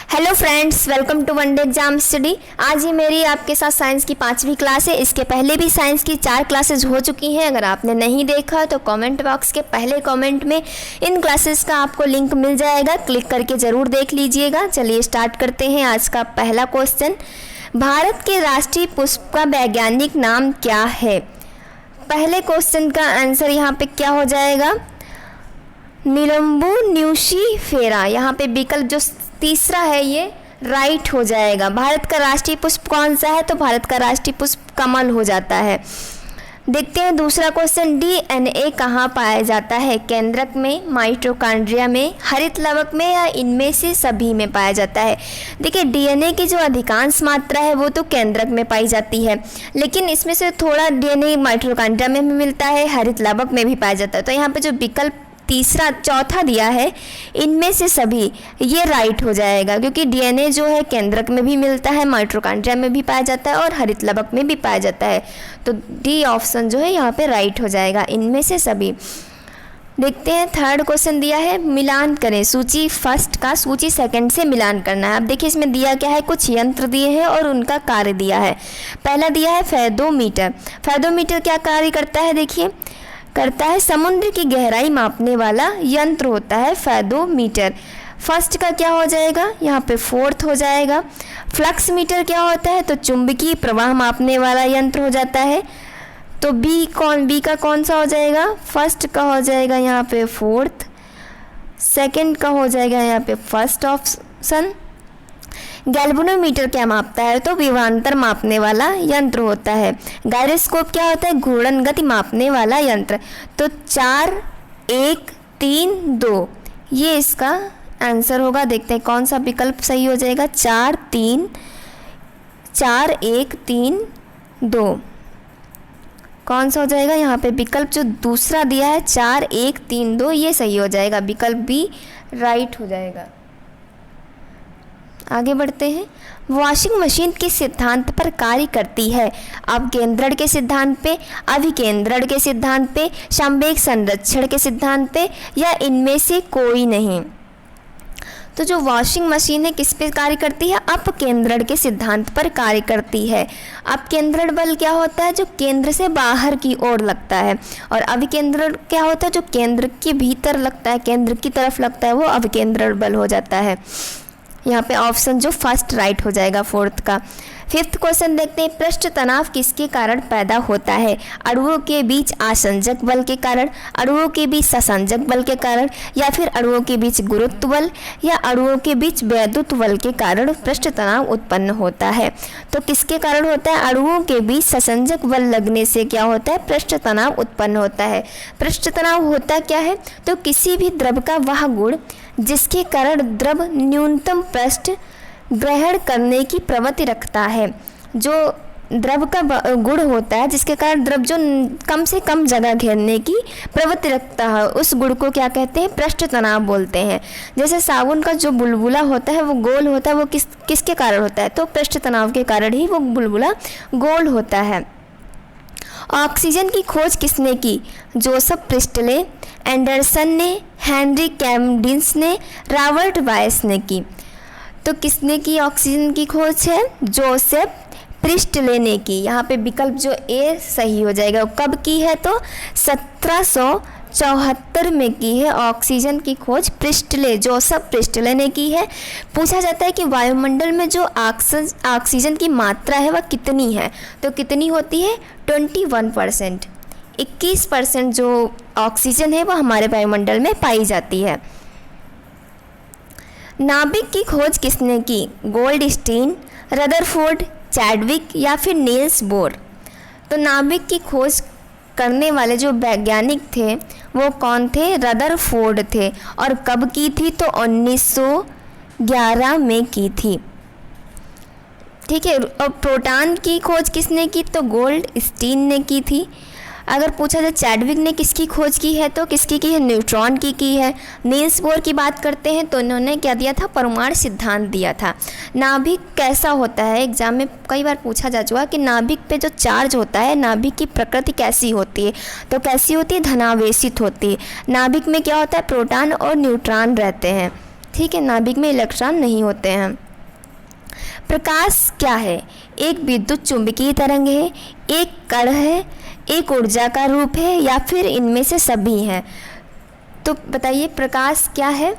Hello friends, welcome to one day exam study. आज ही मेरी आपके साथ साइंस की 5वीं क्लास है। इसके पहले भी साइंस की 4 क्लासेस हो चुकी हैं। अगर आपने नहीं देखा तो कमेंट बॉक्स के पहले कमेंट में इन क्लासेस का आपको लिंक मिल जाएगा, क्लिक करके ज़रूर देख लीजिएगा। चलिए स्टार्ट करते हैं। आज का पहला क्वेश्चन, भारत के राष्ट्रीय पुष्प का वैज्ञानिक नाम क्या है? पहले क्वेश्चन का आंसर यहाँ पे क्या हो जाएगा? निलंबू न्यूसीफेरा। यहाँ पे विकल्प जो तीसरा है ये राइट हो जाएगा। भारत का राष्ट्रीय पुष्प कौन सा है? तो भारत का राष्ट्रीय पुष्प कमल हो जाता है। देखते हैं दूसरा क्वेश्चन, डीएनए कहाँ पाया जाता है? केंद्रक में, माइटोकॉन्ड्रिया में, हरित लवक में या इनमें से सभी में पाया जाता है? देखिए, डीएनए की जो अधिकांश मात्रा है वो तो केंद्रक में पाई जाती है, लेकिन इसमें से थोड़ा डीएनए माइटोकॉन्ड्रिया में भी मिलता है, हरित लवक में भी पाया जाता है। तो यहाँ पे जो विकल्प चौथा दिया है, इनमें से सभी, ये राइट हो जाएगा, क्योंकि डीएनए जो है केंद्रक में भी मिलता है, माइटोकॉन्ड्रिया में भी पाया जाता है और हरित लवक में भी पाया जाता है। तो डी ऑप्शन जो है यहाँ पे राइट हो जाएगा, इनमें से सभी। देखते हैं थर्ड क्वेश्चन दिया है, मिलान करें। सूची फर्स्ट का सूची सेकंड से मिलान करना है। अब देखिए इसमें दिया क्या है, कुछ यंत्र दिए हैं और उनका कार्य दिया है। पहला दिया है फेदोमीटर। फेदोमीटर क्या कार्य करता है? देखिए, करता है समुद्र की गहराई मापने वाला यंत्र होता है फेदोमीटर। फर्स्ट का क्या हो जाएगा? यहाँ पे फोर्थ हो जाएगा। फ्लक्स मीटर क्या होता है? तो चुंबकीय प्रवाह मापने वाला यंत्र हो जाता है। तो बी का कौन सा हो जाएगा? फर्स्ट का हो जाएगा यहाँ पे फोर्थ, सेकंड का हो जाएगा यहाँ पे फर्स्ट ऑप्शन। गैल्वेनोमीटर क्या मापता है? तो विभवांतर मापने वाला यंत्र होता है। गायरोस्कोप क्या होता है? घूर्णन गति मापने वाला यंत्र। तो 4, 1, 3, 2 ये इसका आंसर होगा। देखते हैं कौन सा विकल्प सही हो जाएगा। 4, 1, 3, 2 कौन सा हो जाएगा? यहाँ पे विकल्प जो दूसरा दिया है 4, 1, 3, 2 ये सही हो जाएगा, विकल्प बी राइट हो जाएगा। आगे बढ़ते हैं। वॉशिंग मशीन किस सिद्धांत पर कार्य करती है? अपकेंद्रण के सिद्धांत पे, अभिकेंद्रण के सिद्धांत पे, संवेग संरक्षण के सिद्धांत पे या इनमें से कोई नहीं? तो जो वॉशिंग मशीन है किस पे कार्य करती है? अपकेंद्रण के सिद्धांत पर कार्य करती है। अपकेंद्रण बल क्या होता है? जो केंद्र से बाहर की ओर लगता है। और अभिकेंद्रण क्या होता है? जो केंद्र के भीतर लगता है, केंद्र की तरफ लगता है, वो अभिकेंद्रण बल हो जाता है। यहाँ पे ऑप्शन जो फर्स्ट राइट हो जाएगा, फोर्थ का। फिफ्थ क्वेश्चन देखते हैं, पृष्ठ तनाव किसके कारण पैदा होता है? अणुओं के बीच आसंजक बल के कारण, अणुओं के बीच ससंजक बल के कारण, या फिर अणुओं के बीच गुरुत्व बल या अणुओं के बीच वैद्युत बल के कारण पृष्ठ तनाव उत्पन्न होता है? तो किसके कारण होता है? अणुओं के बीच ससंजक बल लगने से क्या होता है? पृष्ठ तनाव उत्पन्न होता है। पृष्ठ तनाव होता क्या है? तो किसी भी द्रव का वह गुण जिसके कारण द्रव न्यूनतम पृष्ठ ग्रहण करने की प्रवृत्ति रखता है। जो द्रव का गुण होता है जिसके कारण द्रव जो कम से कम जगह घेरने की प्रवृत्ति रखता है, उस गुण को क्या कहते हैं? पृष्ठ तनाव बोलते हैं। जैसे साबुन का जो बुलबुला होता है वो गोल होता है, वो किसके कारण होता है? तो पृष्ठ तनाव के कारण ही वो बुलबुला गोल होता है। ऑक्सीजन की खोज किसने की? जोसेफ प्रिस्टले, एंडरसन ने, हेनरी कैमडिंस ने, रॉबर्ट बायस ने की। तो किसने की ऑक्सीजन की खोज है? जोसेफ प्रिस्टले ने की। यहाँ पे विकल्प जो ए सही हो जाएगा। कब की है? तो 1774 में की है ऑक्सीजन की खोज जोसेफ प्रिस्टले ने की है। पूछा जाता है कि वायुमंडल में जो ऑक्सीजन की मात्रा है वह कितनी है? तो कितनी होती है? 21%। 21% जो ऑक्सीजन है वह हमारे वायुमंडल में पाई जाती है। नाभिक की खोज किसने की? गोल्डस्टीन, रदरफोर्ड, चैडविक या फिर नील्स बोर? तो नाभिक की खोज करने वाले जो वैज्ञानिक थे वो कौन थे? रदरफोर्ड थे। और कब की थी? तो 1911 में की थी। ठीक है। और प्रोटॉन की खोज किसने की? तो गोल्डस्टीन ने की थी। अगर पूछा जाए चैडविक ने किसकी खोज की है, तो किसकी की है? न्यूट्रॉन की है। नील्स बोर की बात करते हैं तो इन्होंने क्या दिया था? परमाणु सिद्धांत दिया था। नाभिक कैसा होता है? एग्जाम में कई बार पूछा जा चुका कि नाभिक पे जो चार्ज होता है, नाभिक की प्रकृति कैसी होती है? तो कैसी होती है? धनावेशित होती है। नाभिक में क्या होता है? प्रोटॉन और न्यूट्रॉन रहते हैं। ठीक है, नाभिक में इलेक्ट्रॉन नहीं होते हैं। प्रकाश क्या है? एक विद्युत चुंबकीय तरंग है, एक कण है, एक ऊर्जा का रूप है, या फिर इनमें से सभी हैं। तो बताइए प्रकाश क्या है?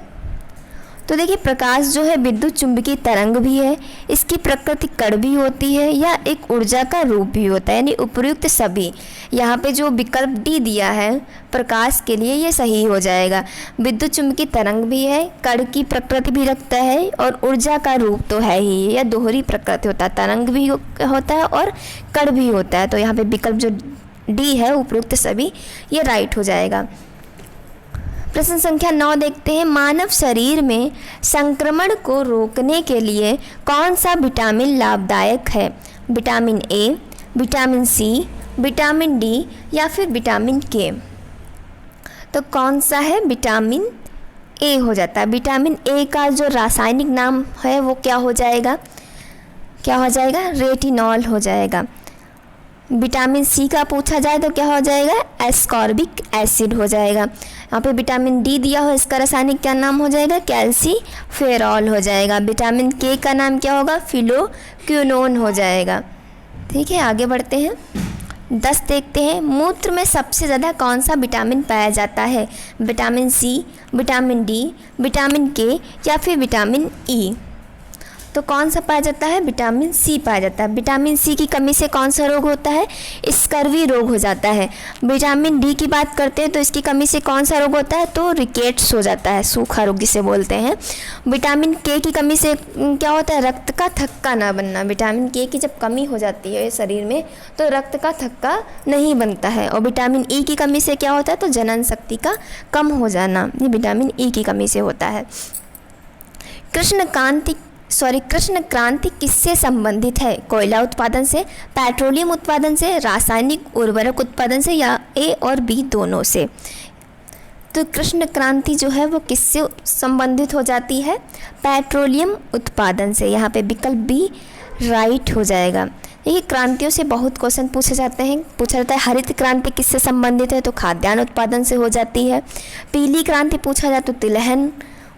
तो देखिए प्रकाश जो है विद्युत चुंबकीय तरंग भी है, इसकी प्रकृति कण भी होती है, या एक ऊर्जा का रूप भी होता है, यानी उपयुक्त सभी। यहाँ पे जो विकल्प डी दिया है प्रकाश के लिए ये सही हो जाएगा। विद्युत चुंबकीय तरंग भी है, कण की प्रकृति भी रखता है, और ऊर्जा का रूप तो है ही, यह दोहरी प्रकृति होता है, तरंग भी होता है और कण भी होता है। तो यहाँ पे विकल्प जो डी है उपयुक्त सभी, ये राइट हो जाएगा। प्रश्न संख्या 9 देखते हैं। मानव शरीर में संक्रमण को रोकने के लिए कौन सा विटामिन लाभदायक है? Vitamin A, vitamin C, vitamin D, या फिर विटामिन के? तो कौन सा है? विटामिन ए हो जाता है। विटामिन ए का जो रासायनिक नाम है वो क्या हो जाएगा? क्या हो जाएगा? रेटिनॉल हो जाएगा। विटामिन सी का पूछा जाए तो क्या हो जाएगा? एस्कॉर्बिक एसिड हो जाएगा। यहाँ पे विटामिन डी दिया हो, इसका रासायनिक क्या नाम हो जाएगा? कैल्सीफेरॉल हो जाएगा। विटामिन के का नाम क्या होगा? फिलोक्विनोन हो जाएगा। ठीक है, आगे बढ़ते हैं। 10 देखते हैं। मूत्र में सबसे ज़्यादा कौन सा विटामिन पाया जाता है? Vitamin C, vitamin D, vitamin K, या फिर विटामिन ई? तो कौन सा पाया जाता है? विटामिन सी पाया जाता है। विटामिन सी की कमी से कौन सा रोग होता है? स्कर्वी रोग हो जाता है। विटामिन डी की बात करते हैं तो इसकी कमी से कौन सा रोग होता है? तो रिकेट्स हो जाता है, सूखा रोग जिसे बोलते हैं। विटामिन के की कमी से क्या होता है? रक्त का थक्का ना बनना। विटामिन के की जब कमी हो जाती है शरीर में तो रक्त का थक्का नहीं बनता है। और विटामिन ई की कमी से क्या होता है? तो जनन शक्ति का कम हो जाना, ये विटामिन ई की कमी से होता है। कृष्ण क्रांति किससे संबंधित है? कोयला उत्पादन से, पेट्रोलियम उत्पादन से, रासायनिक उर्वरक उत्पादन से, या ए और बी दोनों से? तो कृष्ण क्रांति जो है वो किससे संबंधित हो जाती है? पेट्रोलियम उत्पादन से। यहाँ पे विकल्प बी राइट हो जाएगा। देखिए क्रांतियों से बहुत क्वेश्चन पूछे जाते हैं। पूछा जाता है हरित क्रांति किससे संबंधित है? तो खाद्यान्न उत्पादन से हो जाती है। पीली क्रांति पूछा जाए तो तिलहन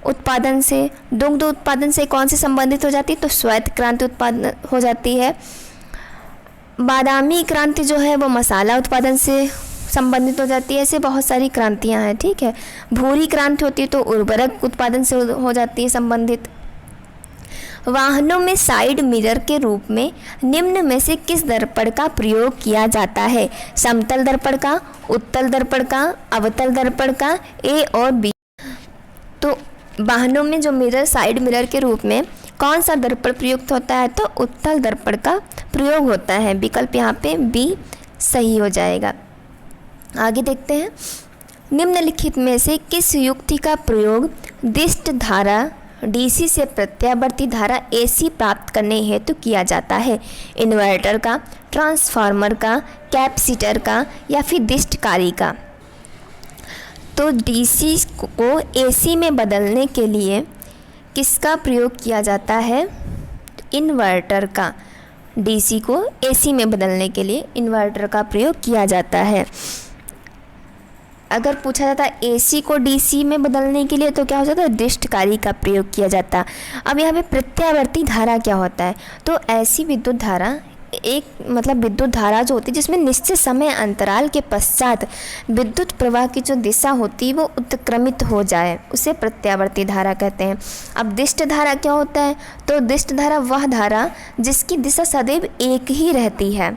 उत्पादन से। दुग्ध उत्पादन से कौन से संबंधित हो जाती है? तो श्वेत क्रांति उत्पादन हो जाती है। बादामी क्रांति जो है वो मसाला उत्पादन से संबंधित हो जाती है। ऐसे बहुत सारी क्रांतियां हैं। ठीक है, भूरी क्रांति होती है तो उर्वरक उत्पादन से हो जाती है संबंधित। वाहनों में साइड मिरर के रूप में निम्न में से किस दर्पण का प्रयोग किया जाता है? समतल दर्पण का, उत्तल दर्पण का, अवतल दर्पण का, ए और बी? तो वाहनों में जो मिरर साइड मिरर के रूप में कौन सा दर्पण प्रयुक्त होता है? तो उत्तल दर्पण का प्रयोग होता है। विकल्प यहाँ पे बी सही हो जाएगा। आगे देखते हैं। निम्नलिखित में से किस युक्ति का प्रयोग दिष्ट धारा डीसी से प्रत्यावर्ती धारा एसी प्राप्त करने हेतु किया जाता है? इन्वर्टर का, ट्रांसफार्मर का, कैपेसिटर का, या फिर दिष्टकारी का? तो डीसी को एसी में बदलने के लिए किसका प्रयोग किया जाता है? इन्वर्टर का। डीसी को एसी में बदलने के लिए इन्वर्टर का प्रयोग किया जाता है। अगर पूछा जाता है एसी को डीसी में बदलने के लिए तो क्या हो जाता है? दिष्टकारी का प्रयोग किया जाता। अब यहाँ पे प्रत्यावर्ती धारा क्या होता है? तो ऐसी विद्युत धारा, एक मतलब विद्युत धारा जो होती है जिसमें निश्चित समय अंतराल के पश्चात विद्युत प्रवाह की जो दिशा होती है वो उत्क्रमित हो जाए, उसे प्रत्यावर्ती धारा कहते हैं। अब दिष्ट धारा क्या होता है? तो दिष्ट धारा वह धारा जिसकी दिशा सदैव एक ही रहती है।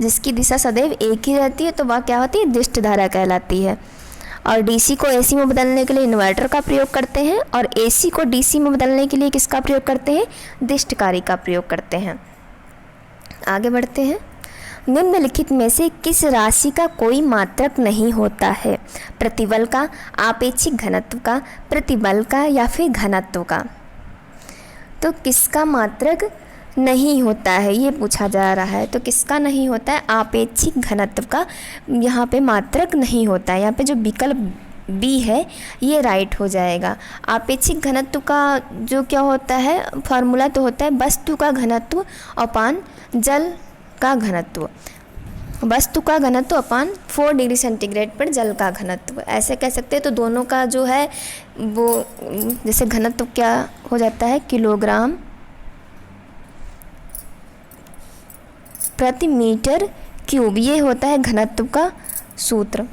जिसकी दिशा सदैव एक ही रहती है तो वह क्या होती है? दिष्ट धारा कहलाती है। और डीसी को एसी में बदलने के लिए इन्वर्टर का प्रयोग करते हैं, और एसी को डीसी में बदलने के लिए किसका प्रयोग करते हैं? दिष्टकारी का प्रयोग करते हैं। आगे बढ़ते हैं। निम्नलिखित में से किस राशि का कोई मात्रक नहीं होता है? प्रतिबल का, आपेक्षिक घनत्व का, प्रतिबल का, या फिर घनत्व का? तो किसका मात्रक नहीं होता है ये पूछा जा रहा है। तो किसका नहीं होता है? आपेक्षिक घनत्व का यहाँ पे मात्रक नहीं होता है। यहाँ पे जो विकल्प बी है ये राइट हो जाएगा। आपेक्षिक घनत्व का जो क्या होता है फॉर्मूला तो होता है वस्तु का घनत्व अपान जल का घनत्व। वस्तु का घनत्व अपान 4 डिग्री सेंटीग्रेड पर जल का घनत्व, ऐसे कह सकते हैं। तो दोनों का जो है वो जैसे घनत्व क्या हो जाता है, किलोग्राम प्रति मीटर क्यूब, ये होता है घनत्व का सूत्र।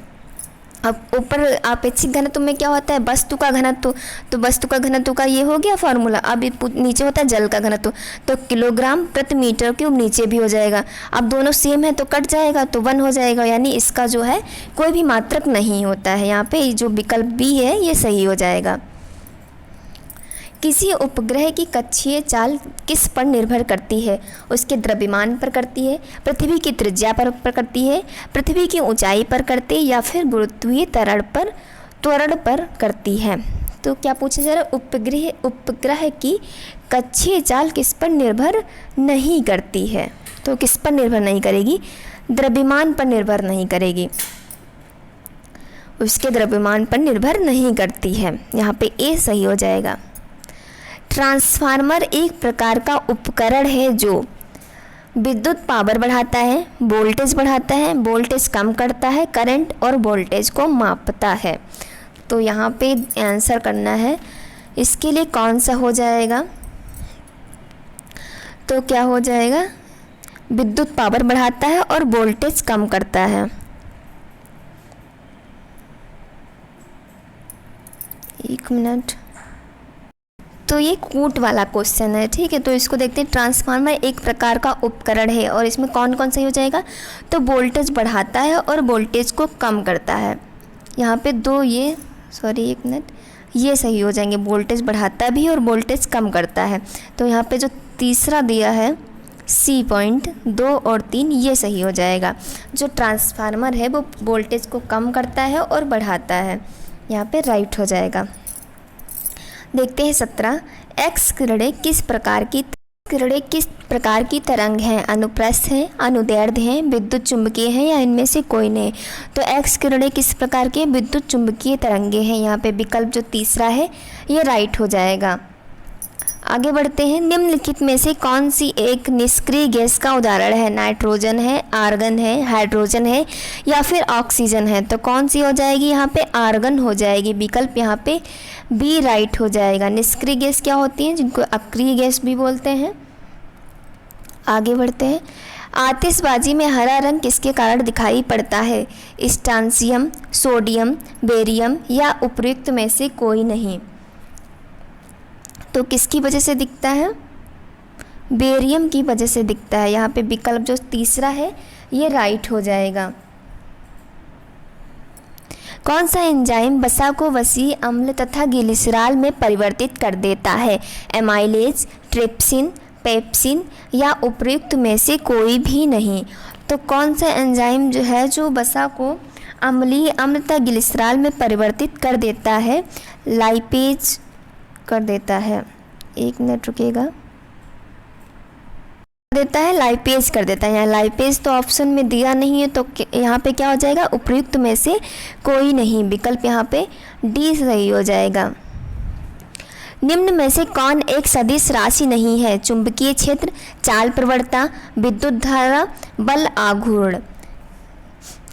अब ऊपर आपेक्षिक घनत्व में क्या होता है, वस्तु का घनत्व, तो वस्तु का घनत्व का ये हो गया फॉर्मूला। अब नीचे होता है जल का घनत्व, तो किलोग्राम प्रति मीटर क्यूब नीचे भी हो जाएगा। अब दोनों सेम है तो कट जाएगा तो 1 हो जाएगा, यानी इसका जो है कोई भी मात्रक नहीं होता है। यहाँ पे जो विकल्प बी है ये सही हो जाएगा। किसी उपग्रह की कक्षीय चाल किस पर निर्भर करती है, उसके द्रव्यमान पर करती है, पृथ्वी की त्रिज्या पर करती है, पृथ्वी की ऊंचाई पर करती है, या फिर गुरुत्वीय त्वरण पर करती है। तो क्या पूछा जा रहा है, उपग्रह की कक्षीय चाल किस पर निर्भर नहीं करती है, तो किस पर निर्भर नहीं करेगी, द्रव्यमान पर निर्भर नहीं करेगी, उसके द्रव्यमान पर निर्भर नहीं करती है। यहाँ पे ए सही हो जाएगा। ट्रांसफार्मर एक प्रकार का उपकरण है जो विद्युत पावर बढ़ाता है, वोल्टेज बढ़ाता है, वोल्टेज कम करता है, करंट और वोल्टेज को मापता है। तो यहाँ पे आंसर करना है इसके लिए कौन सा हो जाएगा, तो क्या हो जाएगा, विद्युत पावर बढ़ाता है और वोल्टेज कम करता है। एक मिनट, तो ये कूट वाला क्वेश्चन है, ठीक है। तो इसको देखते हैं। ट्रांसफार्मर एक प्रकार का उपकरण है और इसमें कौन कौन सही हो जाएगा, तो वोल्टेज बढ़ाता है और वोल्टेज को कम करता है। यहाँ पे दो ये एक मिनट, ये सही हो जाएंगे, वोल्टेज बढ़ाता भी और वोल्टेज कम करता है। तो यहाँ पे जो तीसरा दिया है सी पॉइंट 2 और 3 ये सही हो जाएगा। जो ट्रांसफार्मर है वो वोल्टेज को कम करता है और बढ़ाता है, यहाँ पे राइट हो जाएगा। देखते हैं 17। एक्स किरणें किस प्रकार की तरंग हैं, अनुप्रस्थ हैं, अनुदैर्ध्य हैं, विद्युत चुंबकीय हैं, या इनमें से कोई नहीं। तो एक्स किरणें किस प्रकार के, विद्युत चुंबकीय तरंगे हैं। यहाँ पे विकल्प जो तीसरा है ये राइट हो जाएगा। आगे बढ़ते हैं। निम्नलिखित में से कौन सी एक निष्क्रिय गैस का उदाहरण है, नाइट्रोजन है, आर्गन है, हाइड्रोजन है, या फिर ऑक्सीजन है। तो कौन सी हो जाएगी, यहाँ पे आर्गन हो जाएगी। विकल्प यहाँ पे बी राइट हो जाएगा। निष्क्रिय गैस क्या होती हैं, जिनको अक्रिय गैस भी बोलते हैं। आगे बढ़ते हैं। आतिशबाजी में हरा रंग किसके कारण दिखाई पड़ता है, स्ट्रांसियम, सोडियम, बेरियम, या उपर्युक्त में से कोई नहीं। तो किसकी वजह से दिखता है, बेरियम की वजह से दिखता है। यहाँ पे विकल्प जो तीसरा है ये राइट हो जाएगा। कौन सा एंजाइम वसा को वसीय अम्ल तथा ग्लिसरॉल में परिवर्तित कर देता है, एमाइलेज, ट्रिप्सिन, पेप्सिन, या उपर्युक्त में से कोई भी नहीं। तो कौन सा एंजाइम जो है जो वसा को अम्लीय अम्ल तथा ग्लिसरॉल में परिवर्तित कर देता है, लाइपेज कर देता है। एक मिनट रुकिएगा, देता है लाइपेज कर देता है। यहाँ लाइपेज तो ऑप्शन में दिया नहीं है, तो यहाँ पे क्या हो जाएगा, उपर्युक्त में से कोई नहीं। विकल्प यहाँ पे डी सही हो जाएगा। निम्न में से कौन एक सदिश राशि नहीं है, चुंबकीय क्षेत्र, चाल प्रवणता, विद्युत धारा, बल आघूर्ण।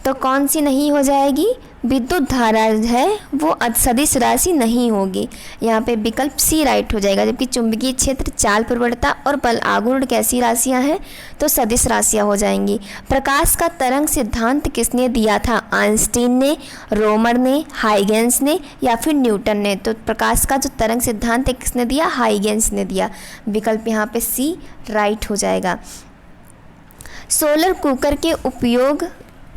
तो कौन सी नहीं हो जाएगी, विद्युत धारा है वो सदिश राशि नहीं होगी। यहाँ पे विकल्प सी राइट हो जाएगा। जबकि चुंबकीय क्षेत्र, चाल प्रवणता और बल आघूर्ण कैसी राशियाँ हैं, तो सदिश राशियाँ हो जाएंगी। प्रकाश का तरंग सिद्धांत किसने दिया था, आइंस्टीन ने, रोमर ने, हाइगेंस ने, या फिर न्यूटन ने। तो प्रकाश का जो तरंग सिद्धांत है किसने दिया, हाइगेंस ने दिया। विकल्प यहाँ पे सी राइट हो जाएगा। सोलर कुकर के उपयोग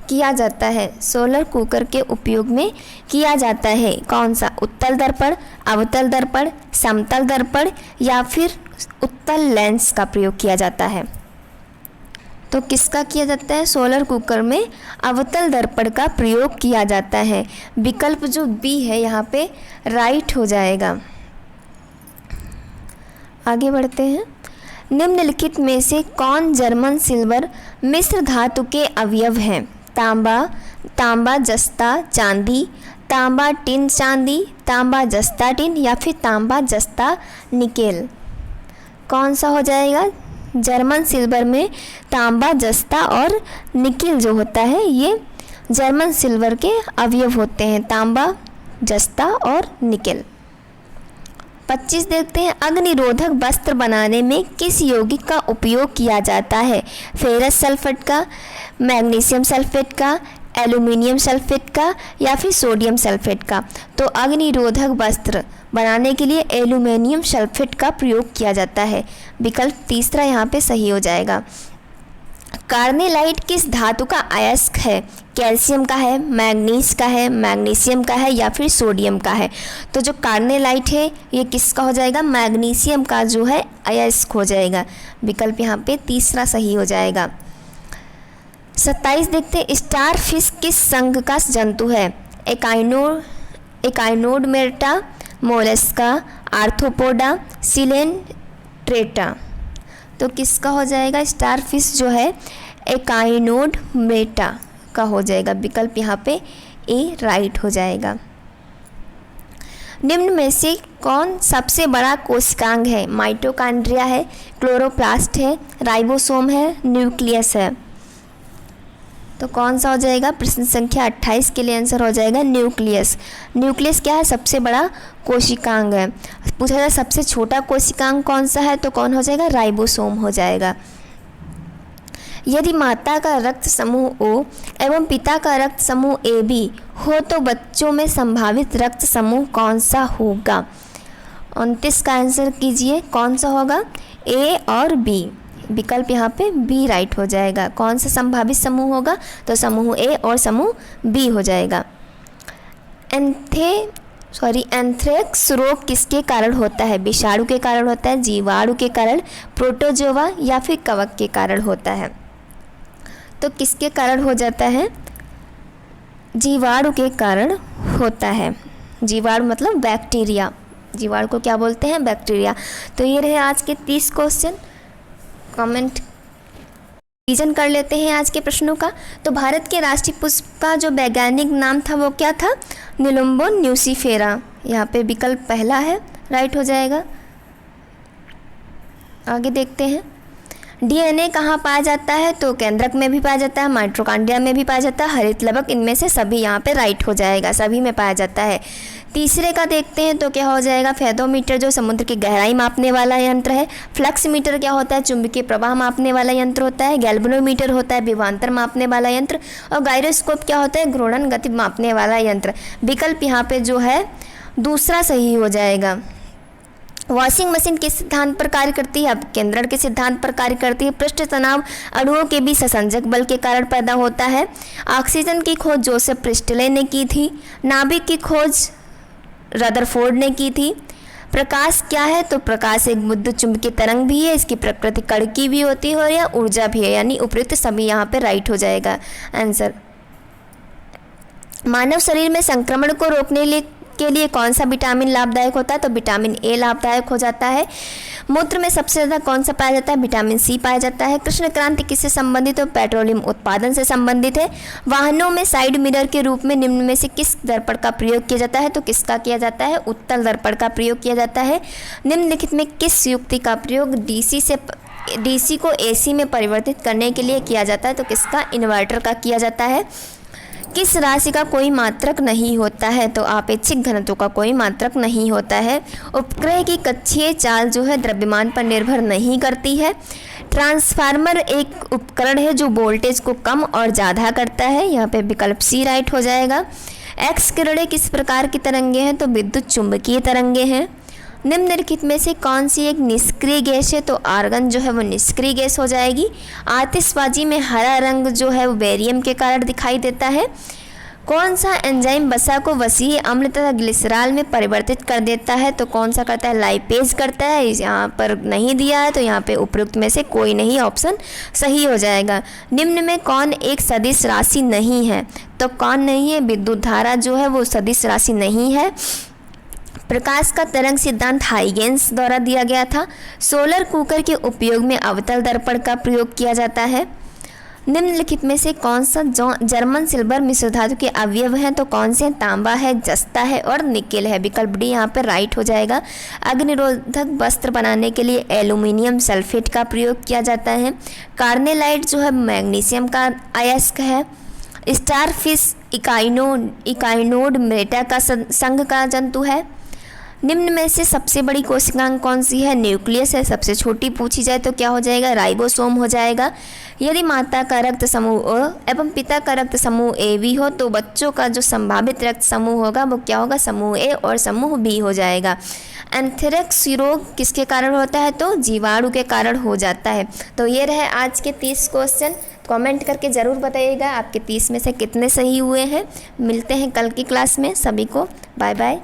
किया जाता है, सोलर कुकर के उपयोग में किया जाता है कौन सा, उत्तल दर्पण, अवतल दर्पण, समतल दर्पण, या फिर उत्तल लेंस का प्रयोग किया जाता है। तो किसका किया जाता है, सोलर कुकर में अवतल दर्पण का प्रयोग किया जाता है। विकल्प जो बी है यहाँ पे राइट हो जाएगा। आगे बढ़ते हैं। निम्नलिखित में से कौन जर्मन सिल्वर मिश्र धातु के अवयव हैं, तांबा जस्ता चांदी, तांबा टिन चांदी, तांबा जस्ता टिन, या फिर तांबा जस्ता निकेल। कौन सा हो जाएगा, जर्मन सिल्वर में तांबा जस्ता और निकेल जो होता है ये जर्मन सिल्वर के अवयव होते हैं, तांबा जस्ता और निकेल। 25 देखते हैं, अग्निरोधक वस्त्र बनाने में किस यौगिक का उपयोग किया जाता है? फेरस सल्फेट का, मैग्नीशियम सल्फेट का, एल्यूमिनियम सल्फेट का या फिर सोडियम सल्फेट का? तो अग्निरोधक वस्त्र बनाने के लिए एल्यूमिनियम सल्फेट का प्रयोग किया जाता है। विकल्प तीसरा यहाँ पे सही हो जाएगा। कार्नेलाइट किस धातु का अयस्क है? कैल्शियम का है, मैग्नीज का है, मैग्नीशियम का है या फिर सोडियम का है? तो जो कार्नेलाइट है ये किसका हो जाएगा? मैग्नीशियम का जो है अयस्क हो जाएगा। विकल्प यहाँ पे तीसरा सही हो जाएगा। 27 देखते हैं, स्टार फिश किस संघ का जंतु है? Echinodermata, Mollusca, arthropoda, Coelenterata? तो किसका हो जाएगा? स्टार फिश जो है एकाइनोडर्मेटा का हो जाएगा। विकल्प यहाँ पे ए राइट हो जाएगा। निम्न में से कौन सबसे बड़ा कोशिकांग है? माइटोकॉन्ड्रिया है, क्लोरोप्लास्ट है, राइबोसोम है, न्यूक्लियस है? तो कौन सा हो जाएगा? प्रश्न संख्या 28 के लिए आंसर हो जाएगा न्यूक्लियस। न्यूक्लियस क्या है? सबसे बड़ा कोशिकांग है। पूछा जाए सबसे छोटा कोशिकांग कौन सा है, तो कौन हो जाएगा? राइबोसोम हो जाएगा। यदि माता का रक्त समूह O एवं पिता का रक्त समूह AB हो तो बच्चों में संभावित रक्त समूह कौन सा होगा? 29 का आंसर कीजिए, कौन सा होगा? A और B। विकल्प यहाँ पे बी राइट हो जाएगा। कौन सा संभावित समूह होगा? तो समूह ए और समूह बी हो जाएगा। एंथ्रेक्स रोग किसके कारण होता है? विषाणु के कारण होता है, जीवाणु के कारण, प्रोटोजोआ या फिर कवक के कारण होता है? तो किसके कारण हो जाता है? जीवाणु के कारण होता है। जीवाणु मतलब बैक्टीरिया। जीवाणु को क्या बोलते हैं? बैक्टीरिया। तो ये रहे आज के 30 क्वेश्चन। कमेंट रिवीजन कर लेते हैं आज के प्रश्नों का। तो भारत के राष्ट्रीय पुष्प का जो वैज्ञानिक नाम था वो क्या था? निलुम्बो न्यूसीफेरा। यहाँ पे विकल्प पहला है, राइट हो जाएगा। आगे देखते हैं, डीएनए कहाँ पाया जाता है? तो केंद्रक में भी पाया जाता है, माइटोकॉन्ड्रिया में भी पाया जाता है, हरित लवक, इनमें से सभी यहाँ पे राइट हो जाएगा, सभी में पाया जाता है। तीसरे का देखते हैं तो क्या हो जाएगा? फेदोमीटर जो समुद्र की गहराई मापने वाला यंत्र है। फ्लक्स मीटर क्या होता है? चुंबकीय प्रवाह मापने वाला यंत्र होता है। गैल्वेनोमीटर होता है विभवांतर मापने वाला यंत्र। और गायरोस्कोप क्या होता है? घूर्णन गति मापने वाला यंत्र। विकल्प यहाँ पे जो है दूसरा सही हो जाएगा। वॉशिंग मशीन किस सिद्धांत पर कार्य करती है? अब केंद्रण के सिद्धांत पर कार्य करती है। पृष्ठ तनाव अणुओं के बीच संसंजक बल के कारण पैदा होता है। ऑक्सीजन की खोज जोसेफ प्रिस्टले ने की थी। नाभिक की खोज रदरफोर्ड ने की थी। प्रकाश क्या है? तो प्रकाश एक विद्युत चुंबकीय तरंग भी है, इसकी प्रकृति कण की भी होती है और यह ऊर्जा भी है, यानी उपयुक्त सभी यहाँ पे राइट हो जाएगा आंसर। मानव शरीर में संक्रमण को रोकने के लिए कौन सा विटामिन लाभदायक होता है? तो विटामिन ए लाभदायक हो जाता है। मूत्र में सबसे ज़्यादा कौन सा पाया जाता है? विटामिन सी पाया जाता है। कृष्ण क्रांति किससे संबंधित है? पेट्रोलियम उत्पादन से संबंधित है। वाहनों में साइड मिरर के रूप में निम्न में से किस दर्पण का प्रयोग किया जाता है? तो किसका किया जाता है? उत्तल दर्पण का प्रयोग किया जाता है। निम्नलिखित में किस युक्ति का प्रयोग डीसी को एसी में परिवर्तित करने के लिए किया जाता है? तो किसका? इन्वर्टर का किया जाता है। किस राशि का कोई मात्रक नहीं होता है? तो आपेक्षिक घनत्व का कोई मात्रक नहीं होता है। उपग्रह की कक्षीय चाल जो है द्रव्यमान पर निर्भर नहीं करती है। ट्रांसफार्मर एक उपकरण है जो वोल्टेज को कम और ज़्यादा करता है। यहाँ पे विकल्प सी राइट हो जाएगा। एक्स किरणें किस प्रकार की तरंगे हैं? तो विद्युत चुंबकीय तरंगे हैं। निम्नलिखित में से कौन सी एक निष्क्रिय गैस है? तो आर्गन जो है वो निष्क्रिय गैस हो जाएगी। आतिशबाजी में हरा रंग जो है वो बेरियम के कारण दिखाई देता है। कौन सा एंजाइम वसा को वसीय अम्ल तथा ग्लिसरॉल में परिवर्तित कर देता है? तो कौन सा करता है? लाइपेज करता है। यहाँ पर नहीं दिया है तो यहाँ पे उपयुक्त में से कोई नहीं ऑप्शन सही हो जाएगा। निम्न में कौन एक सदिश राशि नहीं है? तो कौन नहीं है? विद्युत धारा जो है वो सदिश राशि नहीं है। प्रकाश का तरंग सिद्धांत हाइगेंस द्वारा दिया गया था। सोलर कुकर के उपयोग में अवतल दर्पण का प्रयोग किया जाता है। निम्नलिखित में से कौन सा जर्मन सिल्वर मिश्र धातु के अवयव हैं? तो कौन से? तांबा है, जस्ता है और निकेल है। विकल्प डी यहाँ पर राइट हो जाएगा। अग्निरोधक वस्त्र बनाने के लिए एल्यूमिनियम सल्फेट का प्रयोग किया जाता है। कार्नेलाइट जो है मैग्नीशियम का अयस्क है। स्टारफिश इकाइनोडर्मेटा का संघ का जंतु है। निम्न में से सबसे बड़ी कोशिकांग कौन सी है? न्यूक्लियस है। सबसे छोटी पूछी जाए तो क्या हो जाएगा? राइबोसोम हो जाएगा। यदि माता का रक्त समूह O एवं पिता का रक्त समूह AB हो तो बच्चों का जो संभावित रक्त समूह होगा वो क्या होगा? समूह A और समूह B हो जाएगा। एंथ्रेक्स रोग किसके कारण होता है? तो जीवाणु के कारण हो जाता है। तो ये रहे आज के 30 क्वेश्चन। कमेंट करके ज़रूर बताइएगा आपके 30 में से कितने सही हुए हैं। मिलते हैं कल की क्लास में। सभी को बाय बाय।